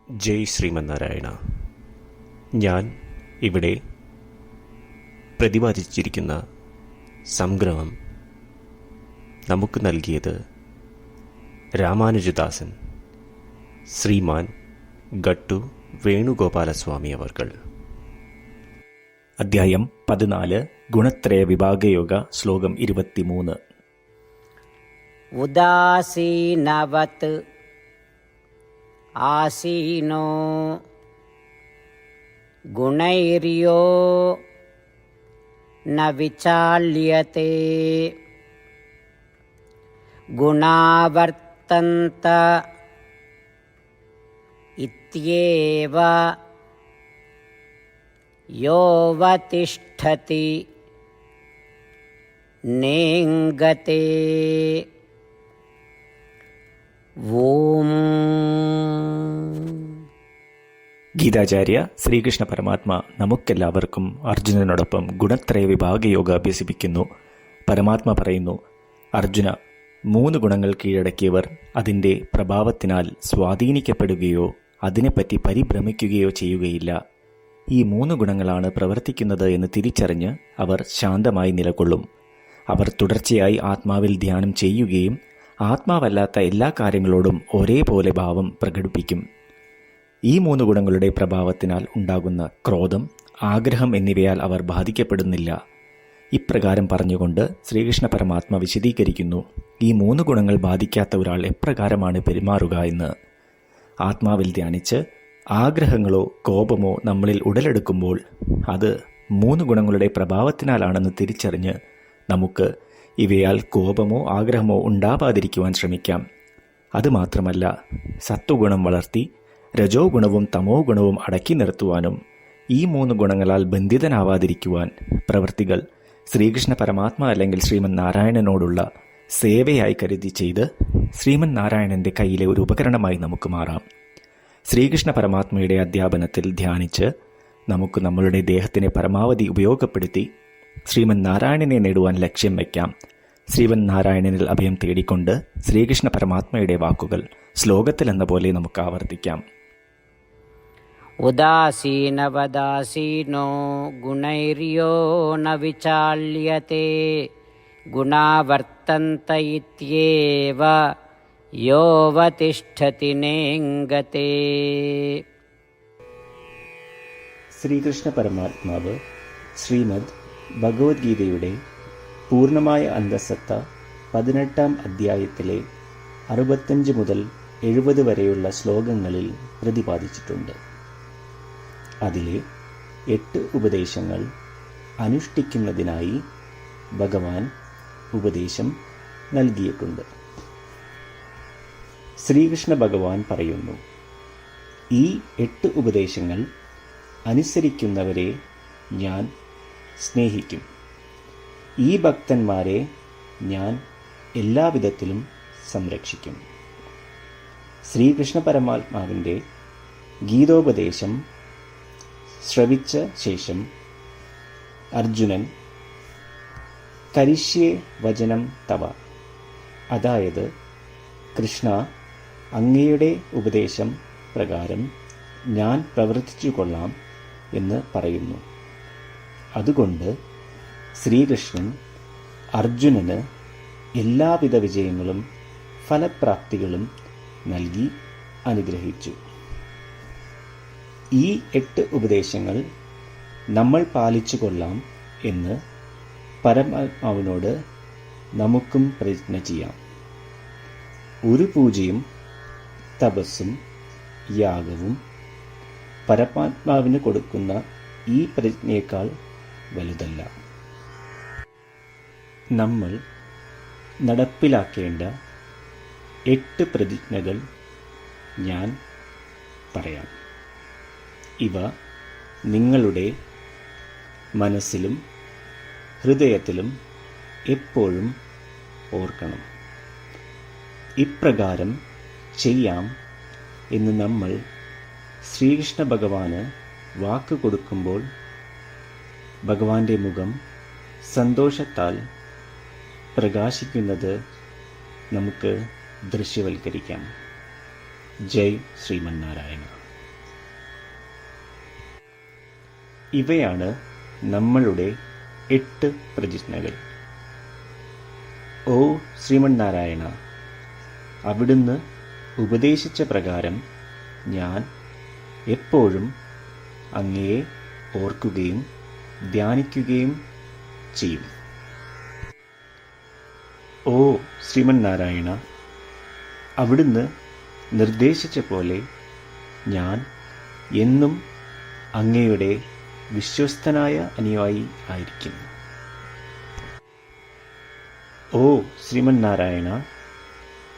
ജയ് ശ്രീമന്നാരായണ. ഞാൻ ഇവിടെ പ്രതിപാദിച്ചിരിക്കുന്ന സംഗ്രഹം നമുക്ക് നൽകിയത് രാമാനുജദാസൻ ശ്രീമാൻ ഗട്ടു വേണുഗോപാലസ്വാമി അവർകൾ. അധ്യായം 14 ഗുണത്രയ വിഭാഗയോഗ ശ്ലോകം 23. ഉദാസീനവത് ആസീനോ ഗുണൈര്യോ ന വിചാല്യത്തെ ഗുണാവർത്തന്ത ഇത്യേവ യോവതിഷ്ഠതി നേംഗതേ. ഓം. ഗീതാചാര്യ ശ്രീകൃഷ്ണ പരമാത്മ നമുക്കെല്ലാവർക്കും അർജുനനോടൊപ്പം ഗുണത്രയ വിഭാഗയോഗ അഭ്യസിപ്പിക്കുന്നു. പരമാത്മ പറയുന്നു, അർജുന, 3 ഗുണങ്ങൾ കീഴടക്കിയവർ അതിൻ്റെ പ്രഭാവത്തിനാൽ സ്വാധീനിക്കപ്പെടുകയോ അതിനെപ്പറ്റി പരിഭ്രമിക്കുകയോ ചെയ്യുകയില്ല. ഈ 3 ഗുണങ്ങളാണ് പ്രവർത്തിക്കുന്നത് എന്ന് തിരിച്ചറിഞ്ഞ് അവർ ശാന്തമായി നിലകൊള്ളും. അവർ തുടർച്ചയായി ആത്മാവിൽ ധ്യാനം ചെയ്യുകയും ആത്മാവല്ലാത്ത എല്ലാ കാര്യങ്ങളോടും ഒരേപോലെ ഭാവം പ്രകടിപ്പിക്കും. ഈ 3 ഗുണങ്ങളുടെ പ്രഭാവത്തിനാൽ ഉണ്ടാകുന്ന ക്രോധം, ആഗ്രഹം എന്നിവയാൽ അവർ ബാധിക്കപ്പെടുന്നില്ല. ഇപ്രകാരം പറഞ്ഞുകൊണ്ട് ശ്രീകൃഷ്ണ പരമാത്മ വിശദീകരിക്കുന്നു, ഈ 3 ഗുണങ്ങൾ ബാധിക്കാത്ത ഒരാൾ എപ്രകാരമാണ് പെരുമാറുക എന്ന്. ആത്മാവിൽ ധ്യാനിച്ച് ആഗ്രഹങ്ങളോ കോപമോ നമ്മളിൽ ഉടലെടുക്കുമ്പോൾ അത് 3 ഗുണങ്ങളുടെ പ്രഭാവത്തിനാലാണെന്ന് തിരിച്ചറിഞ്ഞ് നമുക്ക് ഇവയാൽ കോപമോ ആഗ്രഹമോ ഉണ്ടാവാതിരിക്കുവാൻ ശ്രമിക്കാം. അതുമാത്രമല്ല, സത്വഗുണം വളർത്തി രജോ ഗുണവും തമോ ഗുണവും അടക്കി നിർത്തുവാനും ഈ 3 ഗുണങ്ങളാൽ ബന്ധിതനാവാതിരിക്കുവാൻ പ്രവൃത്തികൾ ശ്രീകൃഷ്ണ പരമാത്മ അല്ലെങ്കിൽ ശ്രീമൻ നാരായണനോടുള്ള സേവയായി കരുതി ചെയ്ത് ശ്രീമൻ നാരായണൻ്റെ കയ്യിലെ ഒരു ഉപകരണമായി നമുക്ക് മാറാം. ശ്രീകൃഷ്ണ പരമാത്മയുടെ അധ്യാപനത്തിൽ ധ്യാനിച്ച് നമുക്ക് നമ്മളുടെ ദേഹത്തിനെ പരമാവധി ഉപയോഗപ്പെടുത്തി ശ്രീമൻ നാരായണനെ നേടുവാൻ ലക്ഷ്യം വയ്ക്കാം. ശ്രീമൻ നാരായണനിൽ അഭയം തേടിക്കൊണ്ട് ശ്രീകൃഷ്ണ പരമാത്മയുടെ വാക്കുകൾ ശ്ലോകത്തിലെന്ന പോലെ നമുക്ക് ആവർത്തിക്കാം. ഉദാസീനവദാസീനോ ഗുണൈര്യോ ന വിചാല്യത്തെ ഗുണാവർത്തന്ത ഇത്യേവ യോവതിഷ്ഠതി നേംഗതേ. ശ്രീകൃഷ്ണ പരമാത്മാവ് ശ്രീമദ് ഭഗവത്ഗീതയുടെ പൂർണ്ണമായ അന്തസത്ത 18-ാം അധ്യായത്തിലെ 65 മുതൽ 70 വരെയുള്ള ശ്ലോകങ്ങളിൽ പ്രതിപാദിച്ചിട്ടുണ്ട്. അതിലെ 8 ഉപദേശങ്ങൾ അനുഷ്ഠിക്കുന്നതിനായി ഭഗവാൻ ഉപദേശം നൽകിയിട്ടുണ്ട്. ശ്രീകൃഷ്ണ ഭഗവാൻ പറയുന്നു, ഈ 8 ഉപദേശങ്ങൾ അനുസരിക്കുന്നവരെ ഞാൻ സ്നേഹിക്കും. ഈ ഭക്തന്മാരെ ഞാൻ എല്ലാവിധത്തിലും സംരക്ഷിക്കും. ശ്രീകൃഷ്ണ പരമാത്മാവിൻ്റെ ഗീതോപദേശം ശ്രവിച്ച ശേഷം അർജുനൻ കരിഷ്യേ വചനം തവ, അതായത് കൃഷ്ണ, അങ്ങയുടെ ഉപദേശം പ്രകാരം ഞാൻ പ്രവർത്തിച്ചു കൊള്ളാം എന്ന് പറയുന്നു. അതുകൊണ്ട് ശ്രീകൃഷ്ണൻ അർജുനന് എല്ലാവിധ വിജയങ്ങളും ഫലപ്രാപ്തികളും നൽകി അനുഗ്രഹിച്ചു. ഈ 8 ഉപദേശങ്ങൾ നമ്മൾ പാലിച്ചു കൊള്ളാം എന്ന് പരമാത്മാവിനോട് നമുക്കും പ്രതിജ്ഞ ചെയ്യാം. ഒരു പൂജയും തപസ്സും യാഗവും പരമാത്മാവിന് കൊടുക്കുന്ന ഈ പ്രതിജ്ഞയേക്കാൾ വലുതല്ല. നമ്മൾ നടപ്പിലാക്കേണ്ട 8 പ്രതിജ്ഞകൾ ഞാൻ പറയാം. ഇവ നിങ്ങളുടെ മനസ്സിലും ഹൃദയത്തിലും എപ്പോഴും ഓർക്കണം. ഇപ്രകാരം ചെയ്യാം എന്ന് നമ്മൾ ശ്രീകൃഷ്ണ ഭഗവാന് വാക്ക് കൊടുക്കുമ്പോൾ ഭഗവാന്റെ മുഖം സന്തോഷത്താൽ പ്രകാശിക്കുന്നത് നമുക്ക് ദൃശ്യവൽക്കരിക്കാം. ജയ് ശ്രീമന്നാരായണ. ഇവയാണ് നമ്മളുടെ 8 പ്രതിജ്ഞകൾ. ഓ ശ്രീമന്നാരായണ, അവിടുന്ന് ഉപദേശിച്ച പ്രകാരം ഞാൻ എപ്പോഴും അങ്ങയെ ഓർക്കുകയും ധ്യാനിക്കുകയും ചെയ്യും. ഓ ശ്രീമന്നാരായണ, അവിടുന്ന് നിർദ്ദേശിച്ച പോലെ ഞാൻ എന്നും അങ്ങയുടെ വിശ്വസ്തനായ അനുയായി ആയിരിക്കും. ഓ ശ്രീമന്നാരായണ,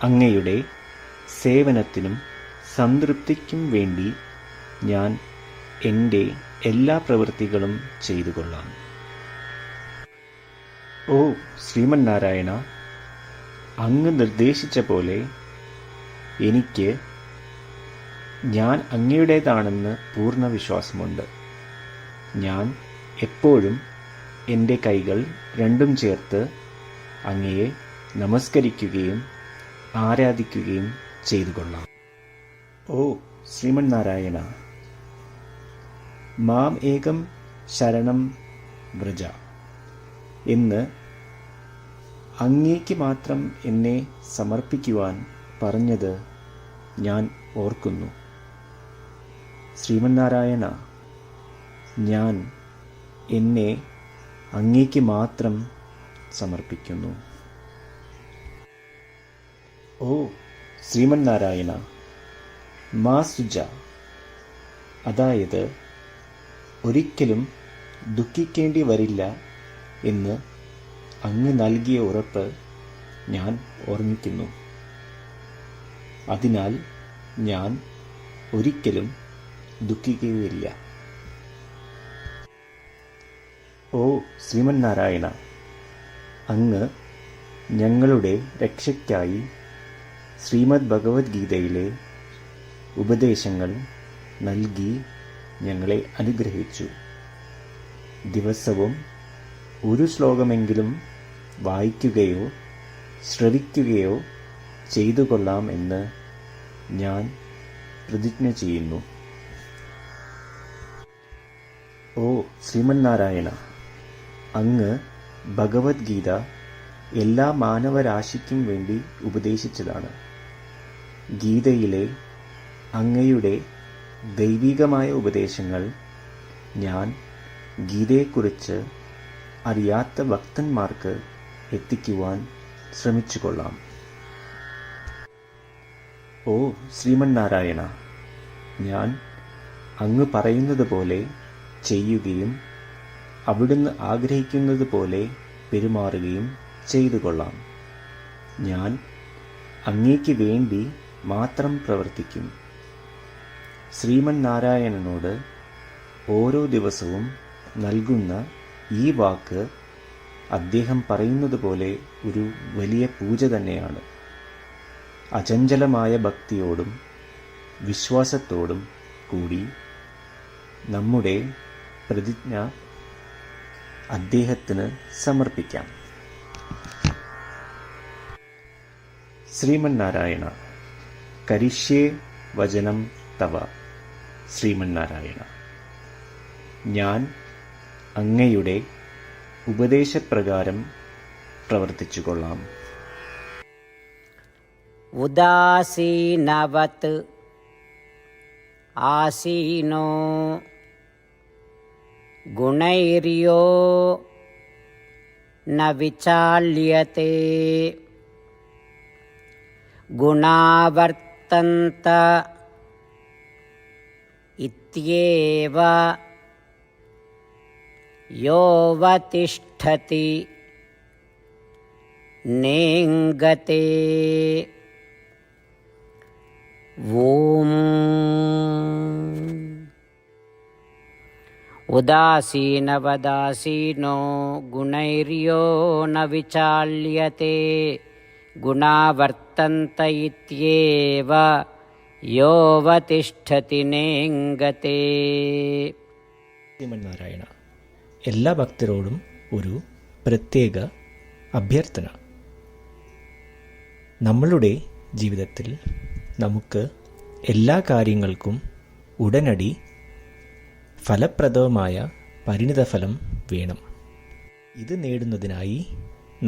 അങ്ങയുടെ സേവനത്തിനും സംതൃപ്തിക്കും വേണ്ടി ഞാൻ എൻ്റെ എല്ലാ പ്രവൃത്തികളും ചെയ്തുകൊള്ളാം. ഓ ശ്രീമന്നാരായണ, അങ്ങ് നിർദ്ദേശിച്ച പോലെ എനിക്ക് ഞാൻ അങ്ങയുടേതാണെന്ന് പൂർണ്ണ വിശ്വാസമുണ്ട്. ഞാൻ എപ്പോഴും എൻ്റെ കൈകൾ രണ്ടും ചേർത്ത് അങ്ങയെ നമസ്കരിക്കുകയും ആരാധിക്കുകയും ചെയ്തുകൊള്ളാം. ഓ ശ്രീമന്നാരായണ, മാം ഏകം ശരണം വ്രജ എന്ന് അങ്ങേക്ക് മാത്രം എന്നെ സമർപ്പിക്കുവാൻ പറഞ്ഞത് ഞാൻ ഓർക്കുന്നു. ശ്രീമന്നാരായണ, ഞാൻ എന്നെ അങ്ങേക്ക് മാത്രം സമർപ്പിക്കുന്നു. ഓ ശ്രീമന്നാരായണ, മാ സുജ, അതായത് ഒരിക്കലും ദുഃഖിക്കേണ്ടി വരില്ല എന്ന് അങ്ങ് നൽകിയ ഉറപ്പ് ഞാൻ ഓർമ്മിക്കുന്നു. അതിനാൽ ഞാൻ ഒരിക്കലും ദുഃഖിക്കുകയില്ല. ഓ ശ്രീമന്നാരായണ, അങ്ങ് ഞങ്ങളുടെ രക്ഷയ്ക്കായി ശ്രീമദ് ഭഗവത്ഗീതയിലെ ഉപദേശങ്ങൾ നൽകി ഞങ്ങളെ അനുഗ്രഹിച്ചു. ദിവസവും ഒരു ശ്ലോകമെങ്കിലും വായിക്കുകയോ ശ്രവിക്കുകയോ ചെയ്തുകൊള്ളാം എന്ന് ഞാൻ പ്രതിജ്ഞ ചെയ്യുന്നു. ഓ ശ്രീമന്നാരായണ, അങ്ങ് ഭഗവത്ഗീത എല്ലാ മാനവരാശിക്കും വേണ്ടി ഉപദേശിച്ചതാണ്. ഗീതയിലെ അങ്ങയുടെ ദൈവികമായ ഉപദേശങ്ങൾ ഞാൻ ഗീതയെക്കുറിച്ച് അറിയാത്ത ഭക്തന്മാർക്ക് എത്തിക്കുവാൻ ശ്രമിച്ചുകൊള്ളാം. ഓ ശ്രീമന്നാരായണ, ഞാൻ അങ്ങ് പറയുന്നത് പോലെ ചെയ്യുകയും അവിടുന്ന് ആഗ്രഹിക്കുന്നത് പോലെ പെരുമാറുകയും ചെയ്തുകൊള്ളാം. ഞാൻ അങ്ങേക്ക് വേണ്ടി മാത്രം പ്രവർത്തിക്കും. ശ്രീമന്നാരായണനോട് ഓരോ ദിവസവും നൽകുന്ന ഈ വാക്ക് അദ്ദേഹം പറയുന്നത് പോലെ ഒരു വലിയ പൂജ തന്നെയാണ്. അചഞ്ചലമായ ഭക്തിയോടും വിശ്വാസത്തോടും കൂടി നമ്മുടെ പ്രതിജ്ഞ അദ്ദേഹത്തിന് സമർപ്പിക്കാം. ശ്രീമന്നാരായണ, കരിഷ്യേ വചനം തവ. ശ്രീമന്നാരായണ, ഞാൻ അങ്ങയുടെ ഉപദേശപ്രകാരം പ്രവർത്തിച്ചുകൊള്ളാം. ഉദാസീനവത് ആസീനോ ഗുണൈര്യോ ന വിചാല്യത്തെ ഗുണാവർത്തന്ത ഇത്യേവ യോവതിഷ്ഠതി നേംഗതേ. ഓം ഉദാസീനവദാസീനോ ഗുണൈര്യോ ന വിചാല്യത്തെ ഗുണാവർത്തന്ത ഇത്യേവ യോവതിഷ്ഠതി നേംഗതേ. ശ്രീമന്നാരായണ, എല്ലാ ഭക്തരോടും ഒരു പ്രത്യേക അഭ്യർത്ഥന. നമ്മളുടെ ജീവിതത്തിൽ നമുക്ക് എല്ലാ കാര്യങ്ങൾക്കും ഉടനടി ഫലപ്രദമായ പരിണിതഫലം വേണം. ഇത് നേടുന്നതിനായി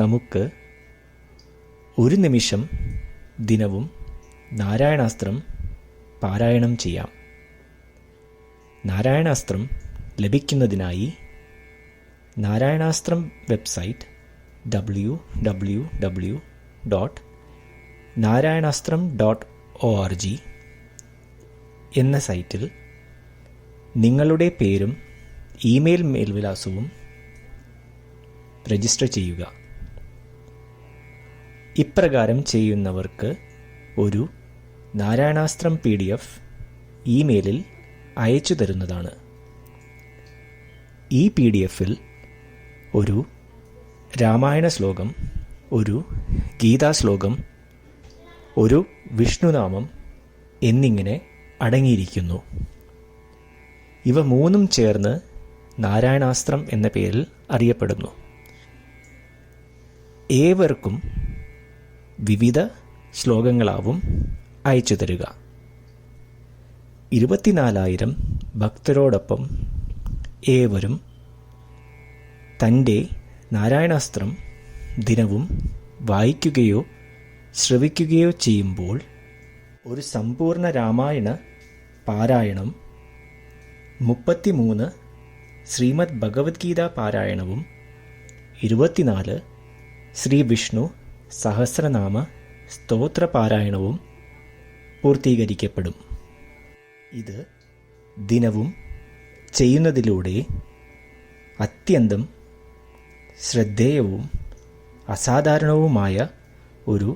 നമുക്ക് ഒരു നിമിഷം ദിനവും നാരായണാസ്ത്രം പാരായണം ചെയ്യാം. നാരായണാസ്ത്രം ലഭിക്കുന്നതിനായി നാരായണാസ്ത്രം വെബ്സൈറ്റ് www.narayanastram.org എന്ന സൈറ്റിൽ നിങ്ങളുടെ പേരും ഇമെയിൽ മേൽവിലാസവും രജിസ്റ്റർ ചെയ്യുക. ഇപ്രകാരം ചെയ്യുന്നവർക്ക് ഒരു നാരായണാസ്ത്രം PDF ഇമെയിലിൽ അയച്ചു തരുന്നതാണ്. ഈ PDF-ൽ ഒരു രാമായണ ശ്ലോകം, ഒരു ഗീതാശ്ലോകം, ഒരു വിഷ്ണുനാമം എന്നിങ്ങനെ അടങ്ങിയിരിക്കുന്നു. ഇവ മൂന്നും ചേർന്ന് നാരായണാസ്ത്രം എന്ന പേരിൽ അറിയപ്പെടുന്നു. ഏവർക്കും വിവിധ ശ്ലോകങ്ങളാവും അയച്ചു തരിക. 24,000 ഭക്തരോടൊപ്പം ഏവരും തൻ്റെ നാരായണാസ്ത്രം ദിനവും വായിക്കുകയോ ശ്രവിക്കുകയോ ചെയ്യുമ്പോൾ ഒരു സമ്പൂർണ്ണ രാമായണ പാരായണം, 33 ശ്രീമദ് ഭഗവത്ഗീത പാരായണവും 24 ശ്രീ വിഷ്ണു സഹസ്രനാമ സ്തോത്ര പാരായണവും പൂർത്തീകരിക്കപ്പെടും. ഇത് ദിനവും ചെയ്യുന്നതിലൂടെ അത്യന്തം ശ്രദ്ധേയവും അസാധാരണവുമായ ഒരു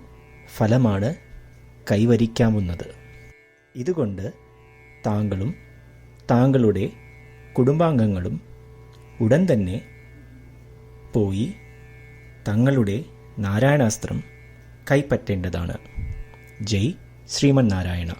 ഫലമാണ് കൈവരിക്കാവുന്നത്. ഇതുകൊണ്ട് താങ്കളും താങ്കളുടെ കുടുംബാംഗങ്ങളും ഉടൻ തന്നെ പോയി തങ്ങളുടെ നാരായണാസ്ത്രം കൈപ്പറ്റേണ്ടതാണ്. ജയ് ശ്രീമന്നാരായണ.